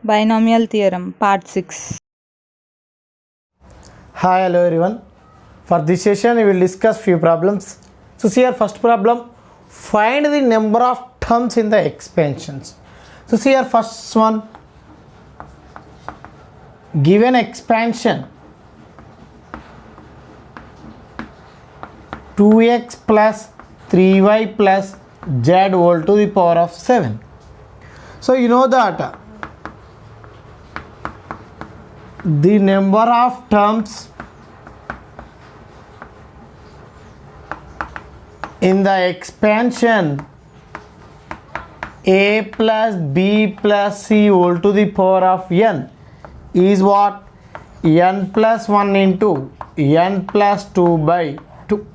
Binomial theorem, part 6. Hi, hello everyone. For this session, we will discuss few problems. So, see our first problem. Find the number of terms in the expansions. So, see our first one. Given expansion 2x plus 3y plus z whole to the power of 7. So, you know that the number of terms in the expansion a plus b plus c whole to the power of n is what? N plus 1 into n plus 2 by 2.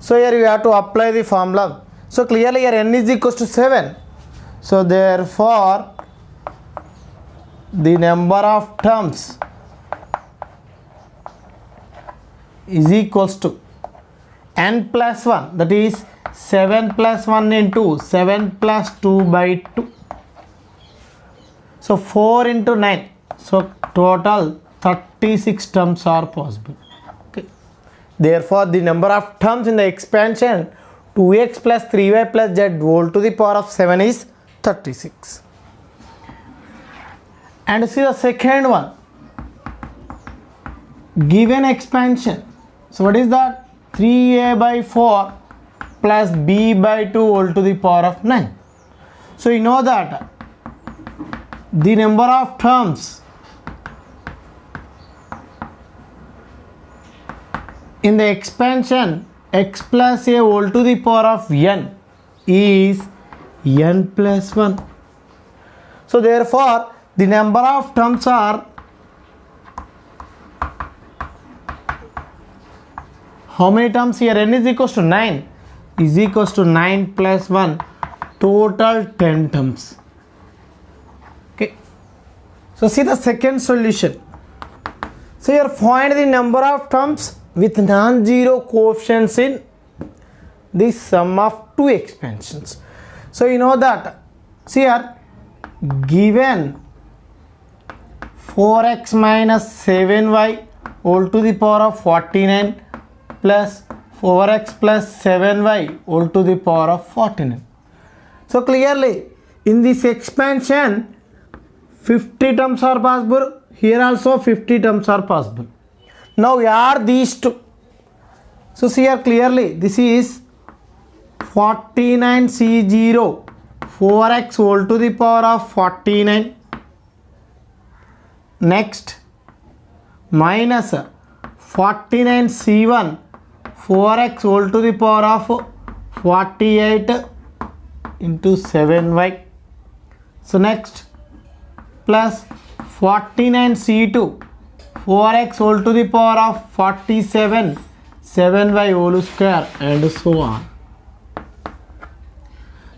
So here you have to apply the formula. So clearly here n is equals to 7. So therefore the number of terms is equals to n plus 1, that is 7 plus 1 into 7 plus 2 by 2. So 4 into 9. So total 36 terms are possible. Okay. Therefore the number of terms in the expansion 2x plus 3y plus z whole to the power of 7 is 36. And see the second one. Given expansion. So what is that? 3a by 4 plus b by 2 whole to the power of 9. So you know that the number of terms in the expansion x plus a whole to the power of n is n plus 1. So therefore the number of terms are how many terms here? N is equals to 9 is equals to 9 plus 1, total 10 terms. Okay. So see the second solution. So here find the number of terms with non-zero coefficients in the sum of two expansions. So you know that, see here, given 4x minus 7y whole to the power of 49 plus 4x plus 7y whole to the power of 49. So clearly in this expansion 50 terms are possible, here also 50 terms are possible. Now add these two. So see here clearly this is 49c0 4x whole to the power of 49. Next minus 49c1 4x whole to the power of 48 into 7y. So next plus 49c2 4x whole to the power of 47 7y whole square and so on.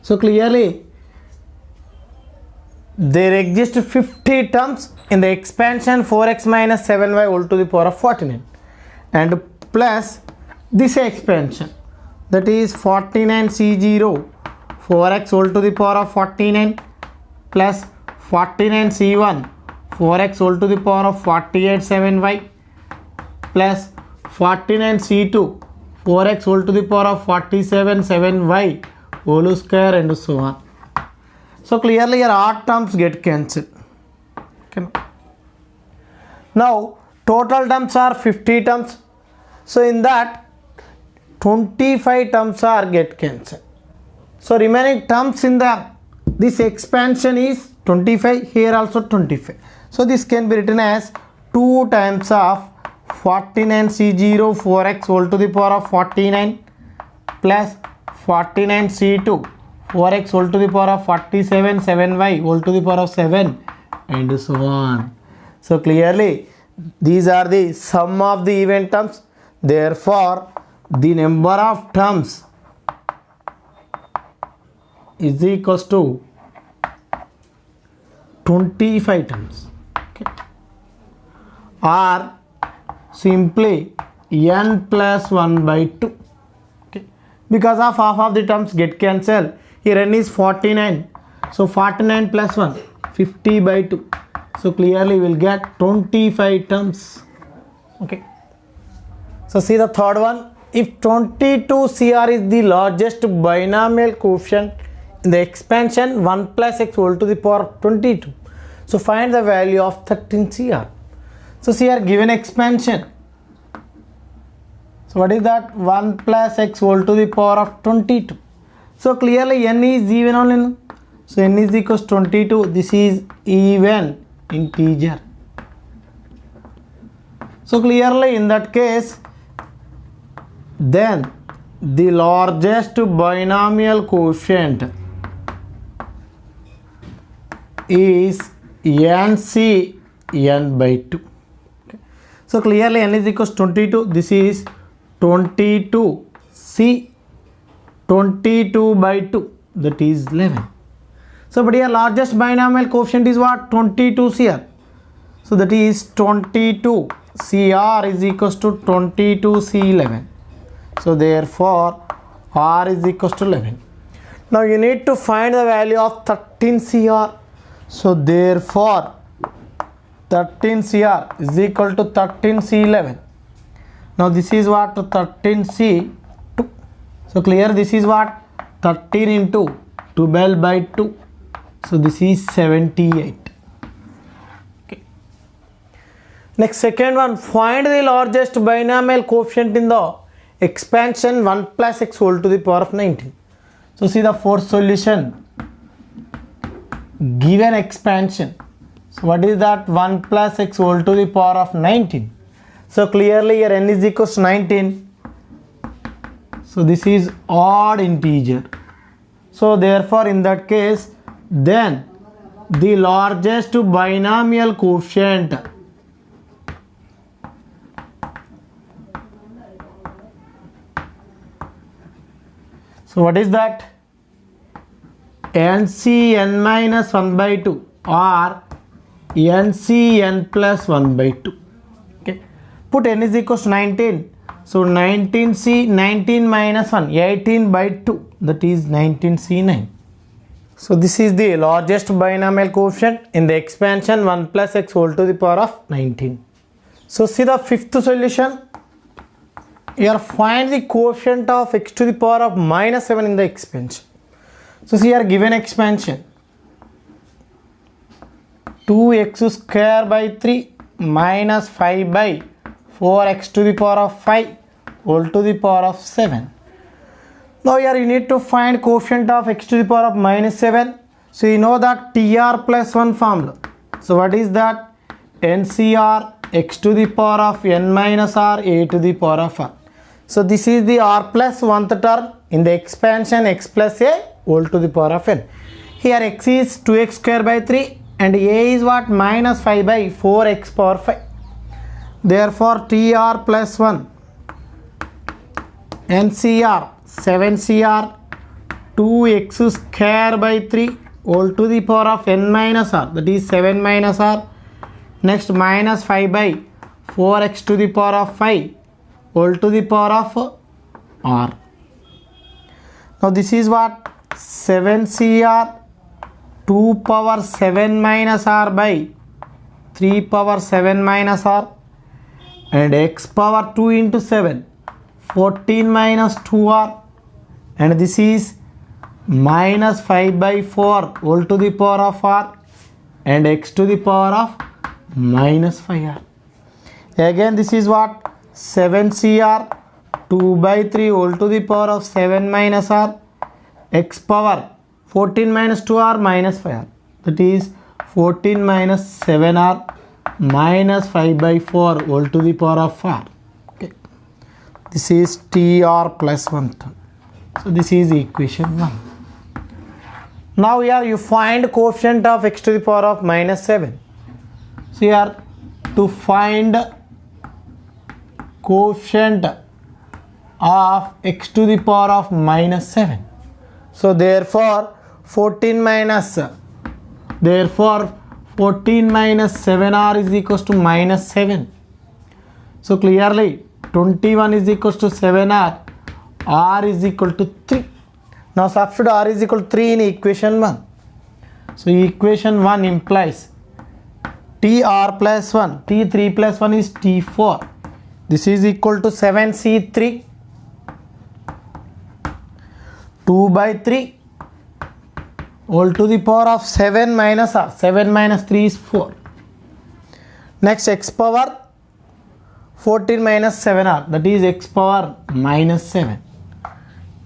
So clearly there exist 50 terms in the expansion 4x minus 7y whole to the power of 49 and plus this expansion, that is 49c0 4x whole to the power of 49 plus 49c1 4x whole to the power of 48 7y plus 49c2 4x whole to the power of 47 7y whole square and so on. So clearly your odd terms get cancelled. Okay. Now total terms are 50 terms. So in that 25 terms are get cancelled. So remaining terms in this expansion is 25, here also 25. So this can be written as 2 times of 49c0 4x whole to the power of 49 plus 49c2 4x whole to the power of 47 7y whole to the power of 7 and so on. So clearly these are the sum of the even terms. Therefore the number of terms is equals to 25 terms. Okay. Or simply n plus 1 by 2. Okay. Because of half of the terms get cancelled, here n is 49, so 49 plus 1 50 by 2. So clearly we will get 25 terms. Okay. So see the third one. If 22CR is the largest binomial coefficient in the expansion 1 plus x whole to the power of 22. So find the value of 13CR. So see here given expansion. So what is that? 1 plus x whole to the power of 22. So clearly n is even only. So n is equals to 22. This is even integer. So clearly in that case, then the largest binomial coefficient is NC n by 2. Okay. So clearly n is equals to 22. This is 22 C 22 by 2, that is 11. So but here largest binomial coefficient is what? 22 CR. So that is 22 CR is equals to 22 C11. So therefore R is equals to 11. Now you need to find the value of 13 CR. So therefore 13 CR is equal to 13 C11. Now this is what? 13 C2. So clear, this is what? 13 into 12 by 2. So this is 78. Okay. Next, second one, find the largest binomial coefficient in the expansion 1 plus x whole to the power of 19. So see the fourth solution. Given expansion. So what is that? 1 plus x whole to the power of 19. So clearly here n is equals to 19. So this is odd integer. So therefore in that case, then the largest binomial coefficient so what is that? NCn minus 1 by 2 or NCn plus 1 by 2. Okay. Put n is equals to 19. So 19C 19 minus 1 18 by 2, that is 19C9. So this is the largest binomial coefficient in the expansion 1 plus x whole to the power of 19. So see the fifth solution. Here find the coefficient of x to the power of minus 7 in the expansion. So see here given expansion 2x square by 3 minus 5 by 4x to the power of 5 whole to the power of 7. Now here you need to find coefficient of x to the power of minus 7. So you know that TR plus 1 formula. So what is that? NCR x to the power of n minus r a to the power of r. So this is the r plus 1th term in the expansion x plus a whole to the power of n. Here x is 2x square by 3 and a is what? Minus 5 by 4x power 5. Therefore TR plus 1 NCR 7CR 2x square by 3 whole to the power of n minus r, that is 7 minus r. Next minus 5 by 4x to the power of 5 whole to the power of r. Now this is what? 7CR 2 power 7 minus r by 3 power 7 minus r and x power 2 into 7 14 minus 2r, and this is minus 5 by 4 whole to the power of r and x to the power of minus 5r. Again this is what? 7CR 2 by 3 whole to the power of 7 minus r, x power 14 minus 2r minus 5r, that is 14 minus 7r minus 5 by 4 whole to the power of r. Okay. This is TR plus 1 term. So this is equation 1. Now here you find coefficient of x to the power of minus 7. So here to find coefficient of x to the power of minus 7. So therefore 14 minus 7r is equals to minus 7. So clearly 21 is equals to 7r, r is equal to 3. Now substitute r is equal to 3 in equation 1. So equation 1 implies TR plus 1, T3 plus 1 is T4. This is equal to 7C3, 2 by 3 whole to the power of 7 minus R. 7 minus 3 is 4. Next, x power 14 minus 7R, that is x power minus 7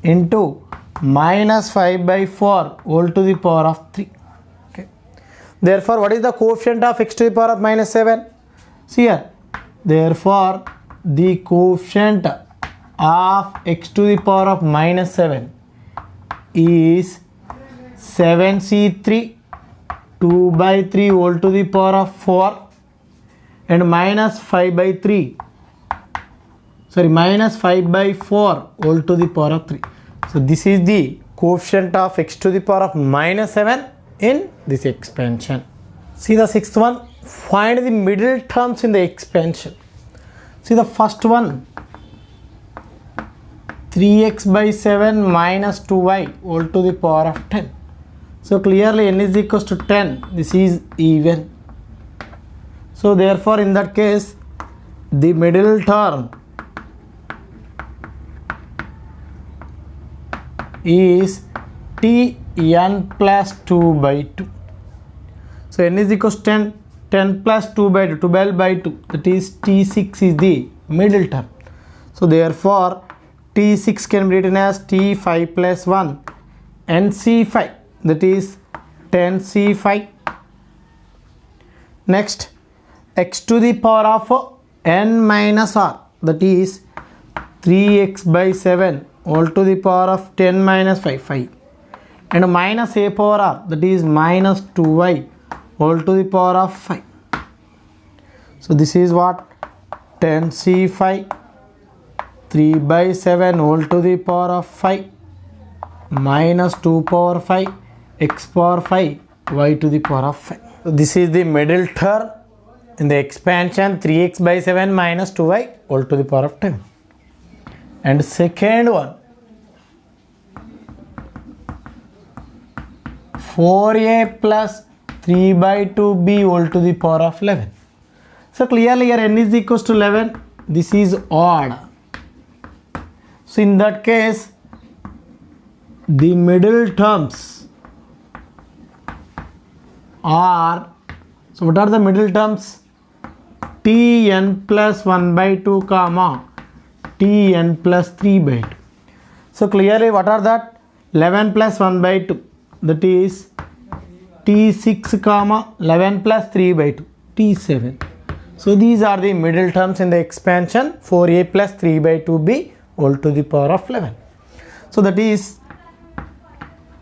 into minus 5 by 4 whole to the power of 3. Okay. Therefore, what is the coefficient of x to the power of minus 7? See here. Therefore, the coefficient of x to the power of minus 7 is 7C3 2 by 3 whole to the power of 4 and minus 5 by 4 whole to the power of 3. So this is the coefficient of x to the power of minus 7 in this expansion. See the sixth one. Find the middle terms in the expansion. See the first one, 3x by 7 minus 2y whole to the power of 10. So clearly n is equals to 10. This is even. So therefore in that case the middle term is Tn plus 2 by 2. So n is equals to 10. 10 plus 2 by 2, 12 by 2, that is T6 is the middle term. So therefore T6 can be written as T5 plus 1 NC5, that is 10C5. Next, x to the power of n minus r, that is 3x by 7 whole to the power of 10 minus 5, and minus a power r, that is minus 2y whole to the power of 5. So this is what 10C5 3 by 7 whole to the power of 5 minus 2 power 5 x power 5 y to the power of 5. So this is the middle term in the expansion 3x by 7 minus 2y whole to the power of 10. And second one, 4a plus 3 by 2b whole to the power of 11. So clearly here n is equals to 11. This is odd. So in that case, the middle terms are, so what are the middle terms? Tn plus 1 by 2 comma Tn plus 3 by 2. So clearly what are that? 11 plus 1 by 2, that is T6 comma 11 plus 3 by 2, T7. So these are the middle terms in the expansion 4a plus 3 by 2b whole to the power of 11. So that is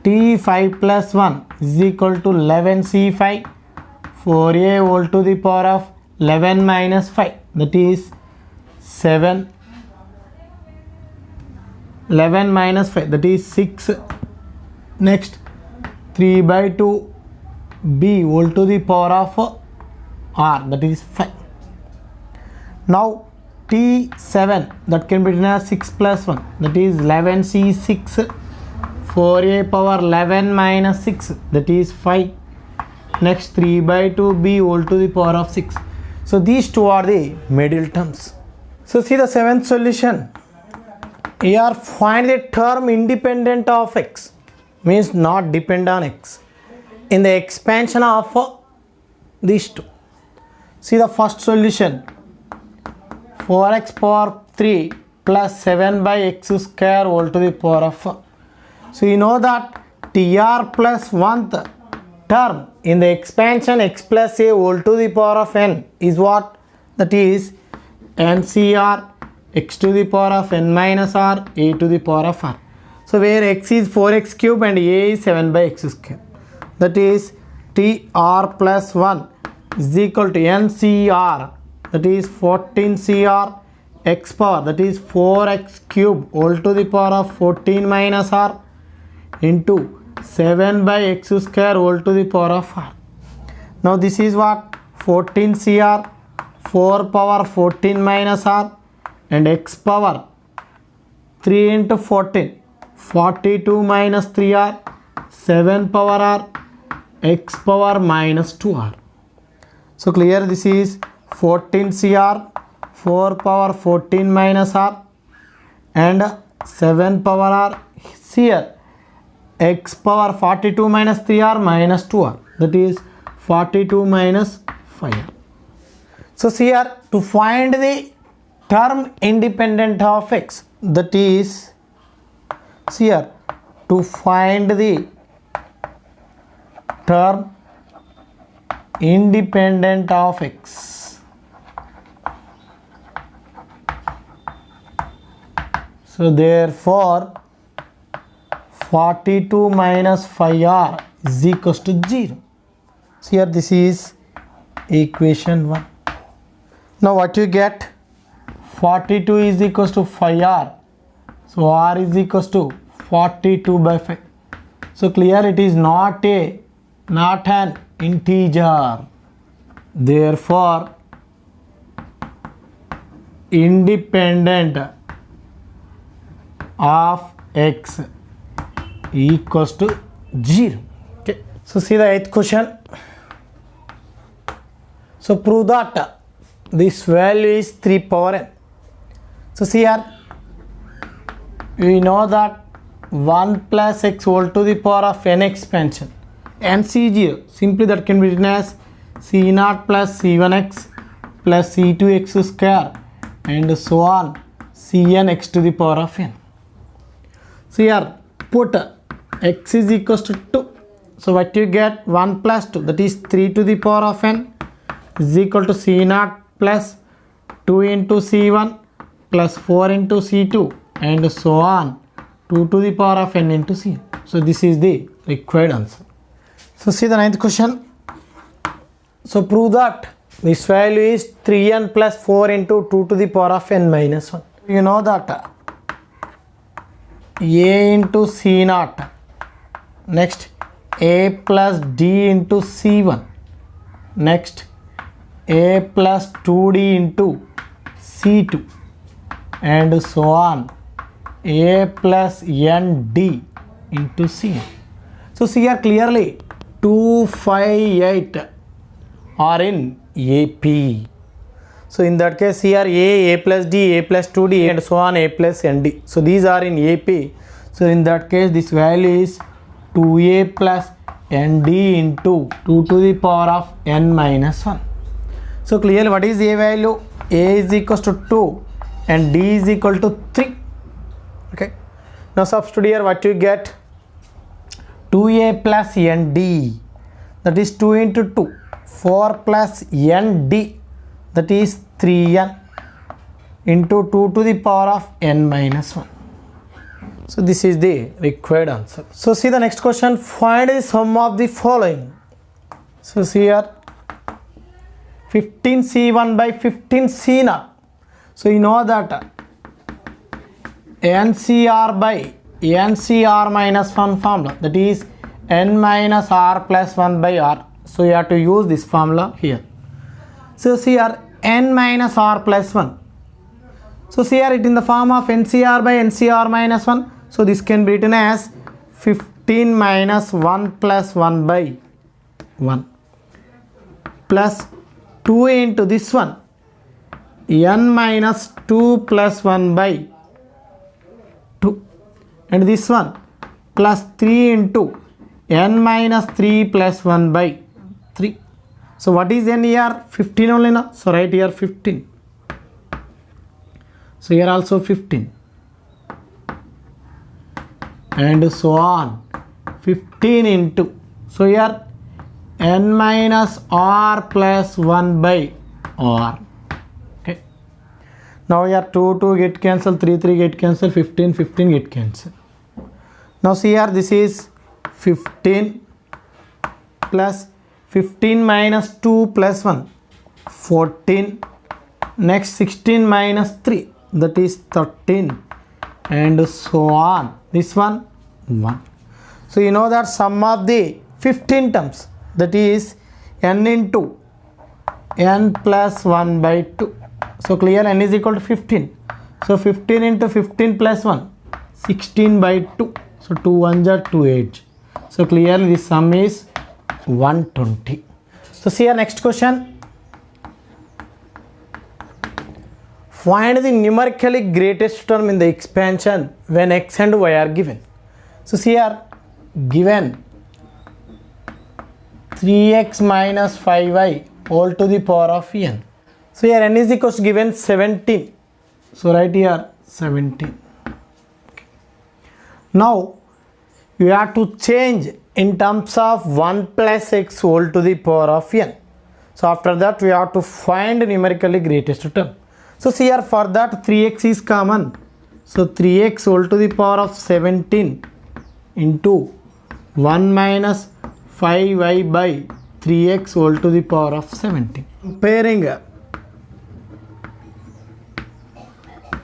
T5 plus 1 is equal to 11C5 4a whole to the power of 11 minus 5, that is 7 11 minus 5, that is 6. Next 3 by 2 b whole to the power of r, that is 5. Now T7, that can be written as 6 plus 1, that is 11C6 4a power 11 minus 6, that is 5. Next 3 by 2b whole to the power of 6. So these two are the middle terms. So see the seventh solution. Here find the term independent of x, means not depend on x, in the expansion of these two. See the first solution, 4x power 3 plus 7 by x square whole to the power of 4. So you know that tr plus 1th term in the expansion x plus a whole to the power of n is what? That is ncr x to the power of n minus r a to the power of r. So where x is 4x cube and a is 7 by x square, that is tr plus 1 is equal to ncr, that is 14cr x power, that is 4x cube whole to the power of 14 minus r into 7 by x square whole to the power of r. Now this is what? 14cr 4 power 14 minus r and x power 3 into 14 42 minus 3r 7 power r x power minus 2r. So clear, this is 14 cr, 4 power 14 minus r, and 7 power r. Here x power 42 minus 3r minus 2r, that is 42 minus 5r. So here to find the term independent of x, that is here to find the term independent of x. So therefore 42 minus 5r is equals to 0. So here this is equation 1. Now what you get? 42 is equals to 5r. So r is equals to 42 by 5. So clear, it is not an integer. Therefore independent of x equals to 0. Okay. So see the 8th question. So prove that this value is 3 power n. So see here, we know that 1 plus x whole to the power of n expansion. N c 0, simply that can be written as c0 plus c1x plus c2x square and so on cn x to the power of n. So here put x is equals to 2. So what you get? 1 plus 2, that is 3 to the power of n is equal to c0 plus 2 into c1 plus 4 into c2 and so on 2 to the power of n into c. So this is the required answer. So see the 9th question. So prove that this value is 3n plus 4 into 2 to the power of n minus 1. You know that a into c0, next a plus d into c1, next a plus 2d into c2 and so on a plus nd into cn. So see here clearly 2, 5, 8 are in AP. So in that case here a plus d, a plus 2d and so on a plus nd. So these are in AP. So in that case this value is 2a plus nd into 2 to the power of n minus 1. So clearly what is a value? A is equals to 2 and d is equal to 3. Okay. Now substitute here, what you get? 2a plus nd, that is 2 into 2, 4 plus nd, that is 3n into 2 to the power of n minus 1. So this is the required answer. So see the next question. Find the sum of the following. So see here 15c1 by 15c0. So you know that ncr by ncr minus 1 formula, that is n minus r plus 1 by r. So you have to use this formula here. So see here n minus r plus 1. So see here it in the form of ncr by ncr minus 1. So this can be written as 15 minus 1 plus 1 by 1 plus 2 into this one n minus 2 plus 1 by 2 and this one plus 3 into n minus 3 plus 1 by 3. So what is n here? 15 only now. So write here 15. So here also 15 and so on 15 into, so here n minus r plus 1 by r. Okay. Now here 2 get cancelled, 3 get cancelled, 15 get cancelled. Now see here this is 15 plus 15 minus 2 plus 1 14, next 16 minus 3, that is 13 and so on, this one 1. So you know that sum of the 15 terms, that is n into n plus 1 by 2. So clear, n is equal to 15. So 15 into 15 plus 1, 16 by 2. So 2 1s are 2 8. So clearly this sum is 120. So see our next question. Find the numerically greatest term in the expansion when x and y are given. So see here, given 3x minus 5y whole to the power of n. So here n is equals to given 17. So write here 17. Okay. Now you have to change in terms of 1 plus x whole to the power of n. So after that we have to find numerically greatest term. So see here, for that 3x is common. So 3x whole to the power of 17 into 1 minus 5y by 3x whole to the power of 17. Comparing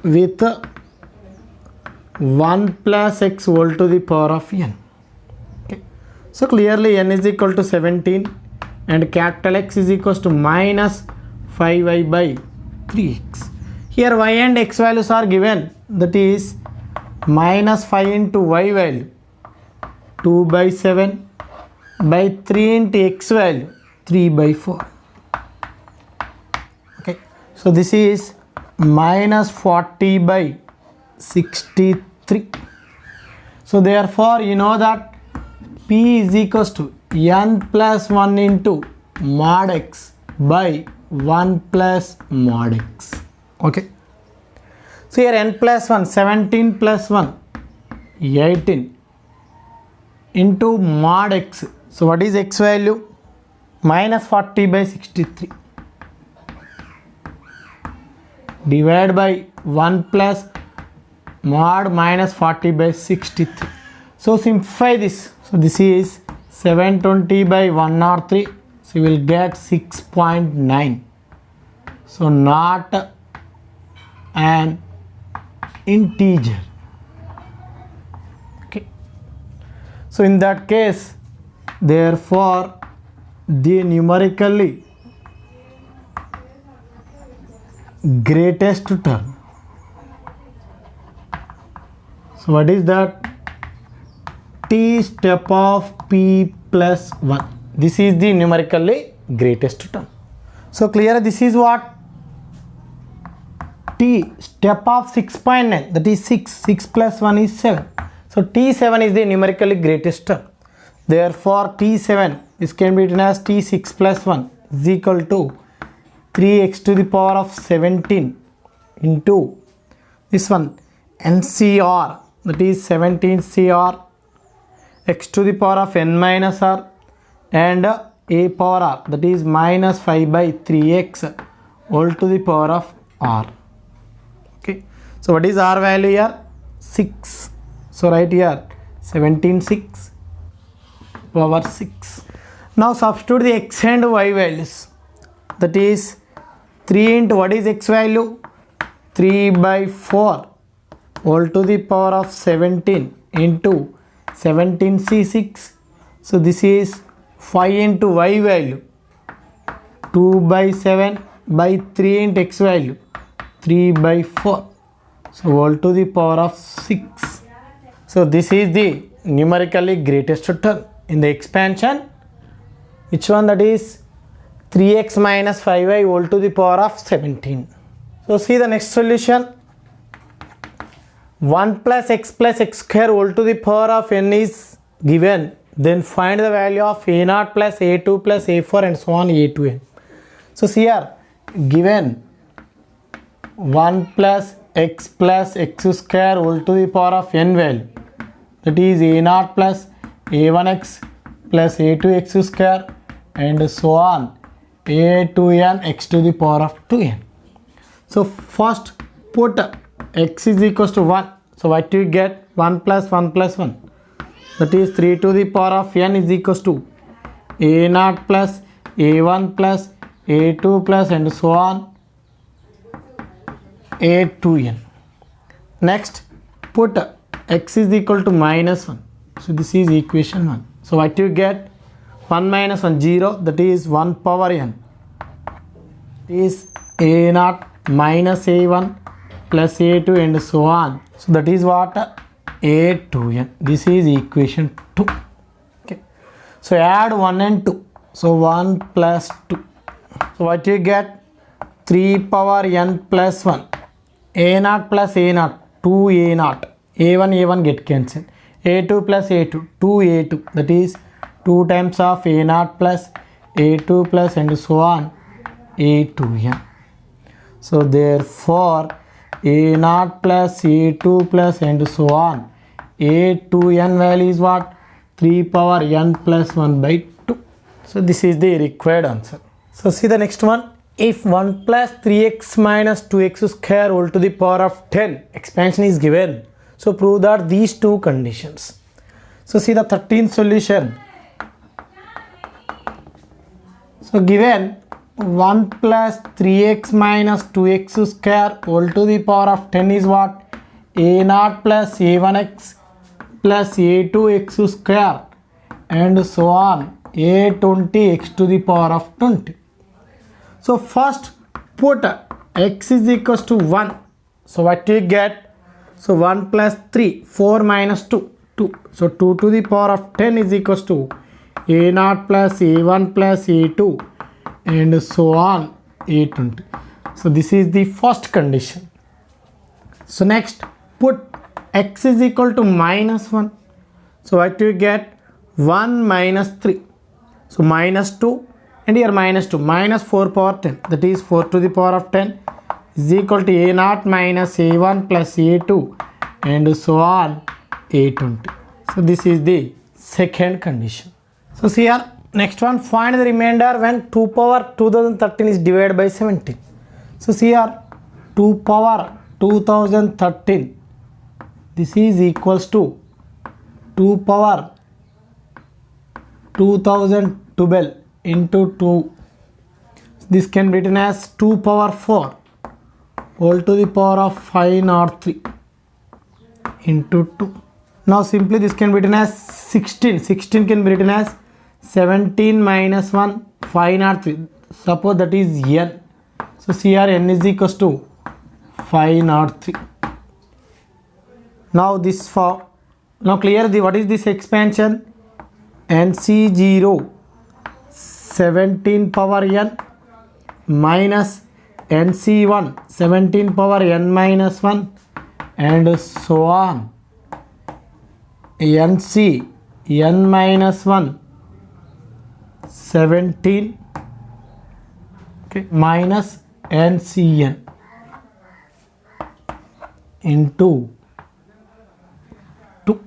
with 1 plus x whole to the power of n. Okay. So clearly n is equal to 17 and capital X is equals to minus 5y by 3x. Here y and x values are given, that is minus 5 into y value 2 by 7 by 3 into x value 3 by 4. Okay, so this is minus 40 by 63. So therefore you know that p is equals to n plus 1 into mod x by 1 plus mod x. Okay, so here n plus 1, 17 plus 1, 18 into mod x. So what is x value? Minus 40 by 63 divided by 1 plus mod minus 40 by 63. So simplify this. So this is 720 by 103. So you will get 6.9. So not an integer. Okay. So in that case, therefore the numerically greatest term. So what is that? T step of p plus 1. This is the numerically greatest term. So clear, this is what? T step of 6.9, that is 6 plus 1 is 7. So T7 is the numerically greatest term. Therefore T7 is can be written as T6 plus 1 is equal to 3x to the power of 17 into this one NCR, that is 17 CR x to the power of n minus r and a power r, that is minus 5 by 3x whole to the power of r. Okay, so what is r value here? 6. So right here 17 6 power 6. Now substitute the x and y values, that is 3 into what is x value? 3 by 4 whole to the power of 17 into 17 c6. So this is 5 into y value 2 by 7 by 3 into x value 3 by 4. So whole to the power of 6. So this is the numerically greatest term in the expansion. Which one? That is 3x minus 5y whole to the power of 17. So see the next solution. 1 plus x square whole to the power of n is given. Then find the value of a0 plus a2 plus a4 and so on a to n. So see here, given 1 plus x square whole to the power of n value, that is a0 plus a1x plus a2x square and so on a to n x to the power of 2n. So first put x is equals to 1. So what do you get? 1 plus 1 plus 1. That is 3 to the power of n is equals to a0 plus a1 plus a2 plus and so on a to n. Next put x is equal to minus 1. So this is equation 1. So what do you get? 1 minus 1 0, that is 1 power n. It is a0 minus a1 plus a2 and so on. So that is what? A to n. This is equation 2. Okay. So add 1 and 2. So 1 plus 2. So what you get? 3 power n plus 1. A0 plus A0. 2A0. A1 get cancelled. A2 plus A2. 2A2. That is 2 times of A0 plus A2 plus and so on A2n. So therefore A0 plus A2 plus and so on A2n value is what? 3 power n plus 1 by 2. So this is the required answer. So see the next one. If 1 plus 3x minus 2x square whole to the power of 10 expansion is given, so prove that these two conditions. So see the 13th solution. So given 1 plus 3x minus 2x square whole to the power of 10 is what? A0 plus A1x plus A2x square and so on A20x to the power of 20. So first put x is equals to 1. So what do you get? So 1 plus 3, 4 minus 2, 2. So 2 to the power of 10 is equals to A0 plus A1 plus A2 and so on A20. So this is the first condition. So next put x is equal to minus 1. So what do you get? 1 minus 3. So minus 2 and here minus 2. Minus 4 power 10. That is 4 to the power of 10 is equal to A0 minus A1 plus A2 and so on A20. So this is the second condition. So see here, next one, find the remainder when 2 power 2013 is divided by 17. So see here, 2 power 2013, this is equals to 2 power 2012 into 2. This can be written as 2 power 4 whole to the power of 503 into 2. Now simply this can be written as 16. 16 can be written as 17 minus 1, 503. Suppose that is n. So here n is equals to 503. Now this for, now clear the what is this expansion? NC0 17 power n minus NC1 17 power n minus 1 and so on NC n minus 1 17 minus NCN into 2.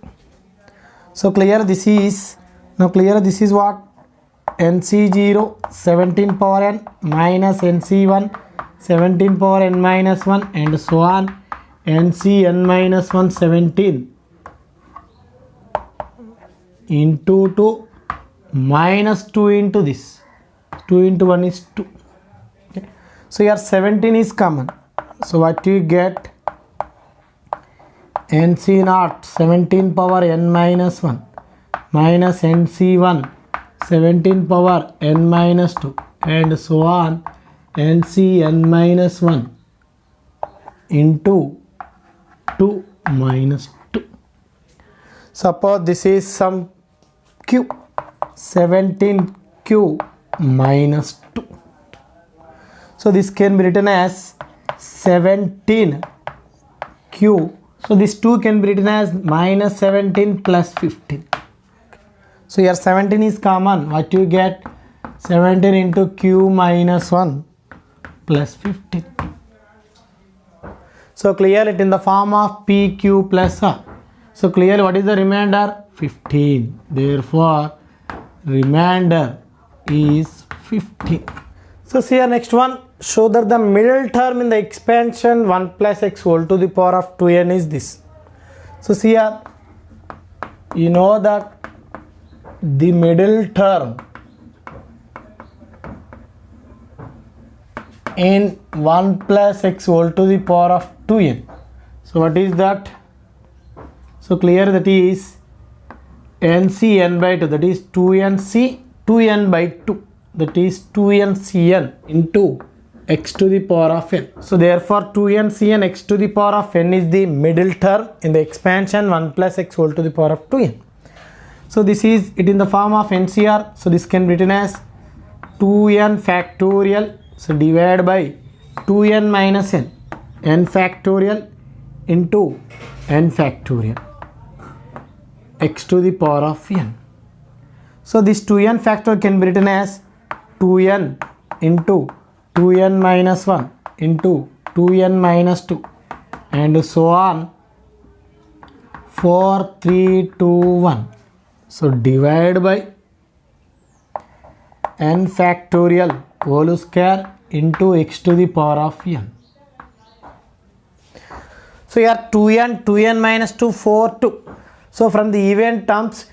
So clear this is, now clear this is what? NC0 17 power n minus NC1 17 power n minus 1 and so on NCn minus 1 17 into 2 minus 2 into this. 2 into 1 is 2. Okay. So here 17 is common. So what you get? NC0 17 power n minus 1 minus NC1 17 power n minus 2 and so on NCn minus 1 into 2 minus 2. Suppose this is some q, 17q minus 2. So this can be written as 17q. So this 2 can be written as minus 17 plus 15. So here 17 is common. What you get? 17 into q minus 1 plus 15. So clear it in the form of pq plus r. So clearly what is the remainder? 15. Therefore remainder is 15. So see here next one. Show that the middle term in the expansion 1 plus x whole to the power of 2n is this. So see here, you know that the middle term in 1 plus x whole to the power of 2n. So what is that? So clear that is nc n by 2, that is 2nc 2n by 2, that is 2ncn into x to the power of n. So therefore 2ncn x to the power of n is the middle term in the expansion 1 plus x whole to the power of 2n. So this is it in the form of NCR. So this can be written as 2n factorial. So divide by 2n minus n factorial into n factorial x to the power of n. So this 2n factor can be written as 2n into 2n minus 1 into 2n minus 2 and so on 4, 3, 2, 1. So divide by n factorial whole square into x to the power of n. So here 2n minus 2, 4, 2. So from the even terms,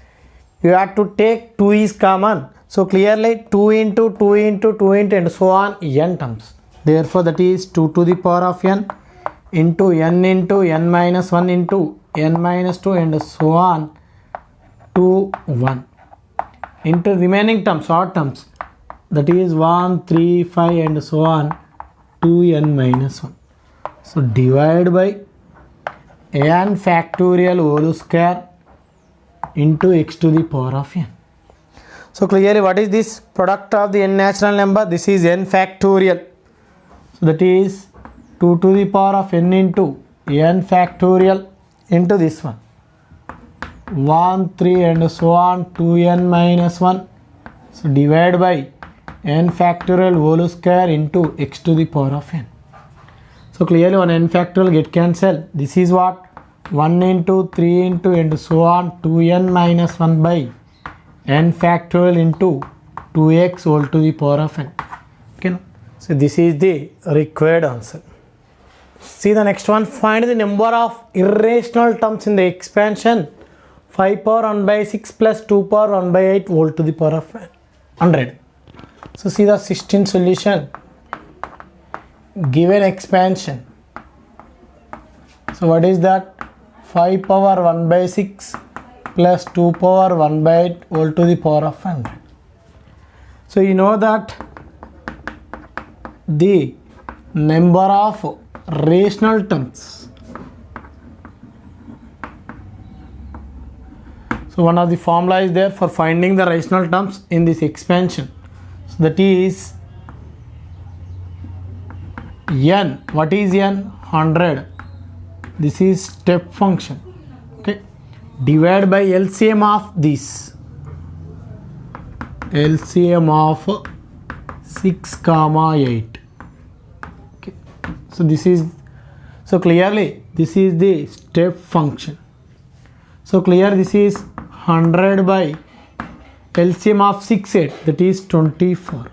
you have to take 2 is common. So clearly 2 into 2 into 2 into and so on n terms. Therefore that is 2 to the power of n into n minus 1 into n minus 2 and so on 2, 1 into remaining terms, odd terms. That is 1, 3, 5 and so on 2n minus 1. So divide by n factorial whole square into x to the power of n. So clearly what is this product of the n natural number? This is n factorial. So that is 2 to the power of n into n factorial into this one 1, 3 and so on 2n minus 1. So divide by n factorial whole square into x to the power of n. So clearly one n factorial get cancelled. This is what 1 into 3 into and so on 2n minus 1 by n factorial into 2x whole to the power of n. Okay, so this is the required answer. See the next one. Find the number of irrational terms in the expansion 5 power 1 by 6 plus 2 power 1 by 8 whole to the power of 100. So see the 16th solution. Given expansion. So what is that? 5 power 1 by 6 plus 2 power 1 by 8 whole to the power of 100. So you know that the number of rational terms. So one of the formula is there for finding the rational terms in this expansion. So that is n. What is n? 100. This is step function. Okay. Divide by LCM of this. LCM of 6, 8. Okay. So this is, so clearly this is the step function. So clear this is 100 by LCM of 6, 8, that is 24.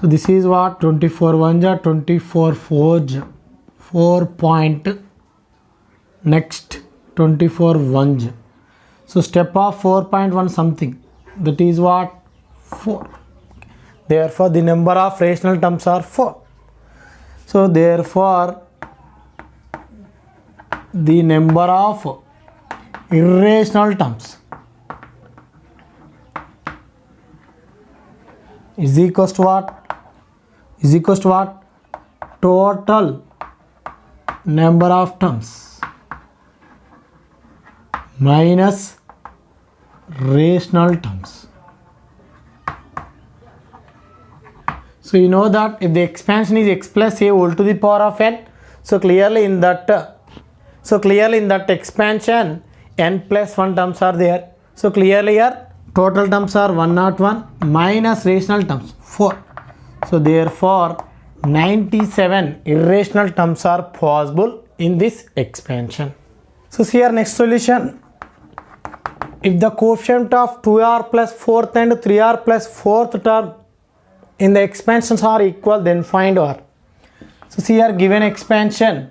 So this is what? 24 1 ja, 24 4 ja, 4 point next 24 1 ja. So step of 4.1 something, that is what? 4. Therefore the number of rational terms are 4. So therefore the number of irrational terms is equals to what? Is equals to what? Total number of terms minus rational terms. So you know that if the expansion is x plus a whole to the power of n, so clearly in that expansion n plus 1 terms are there. So clearly here total terms are 101 minus rational terms 4. So therefore 97 irrational terms are possible in this expansion. So see our next solution. If the coefficient of 2r plus 4th and 3r plus 4th term in the expansions are equal, then find r. So see here given expansion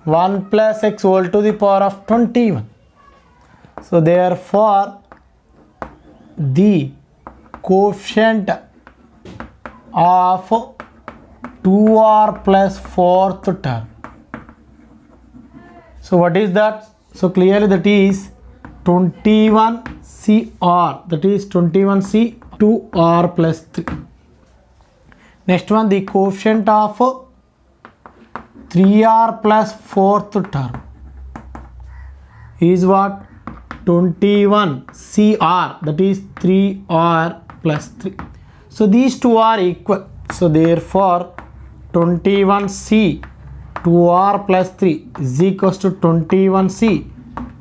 1 plus x whole to the power of 21. So therefore the coefficient of 2r plus 4th term. So what is that? So clearly that is 21cr, that is 21c 2r plus 3. Next one, the coefficient of 3r plus 4th term is what? 21 CR, that is 3R plus 3. So these two are equal. So therefore 21C 2R plus 3 is equals to 21C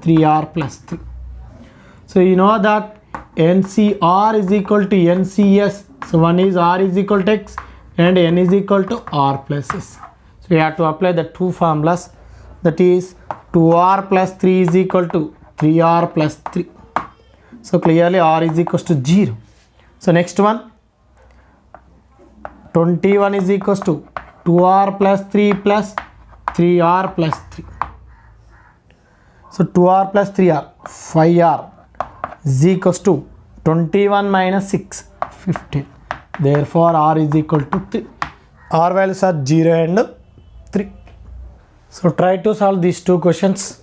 3R plus 3. So you know that NCR is equal to NCS. So one is R is equal to X and N is equal to R plus S. So you have to apply the two formulas, that is 2R plus 3 is equal to 3R plus 3. So clearly R is equals to 0. So next one, 21 is equals to 2R plus 3 plus 3R plus 3. So 2R plus 3R, 5R is equals to 21 minus 6, 15. Therefore R is equal to 3. R values are 0 and 3. So try to solve these two questions.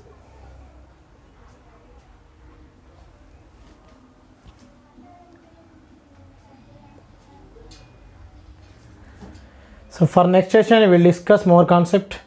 So for next session we will discuss more concept.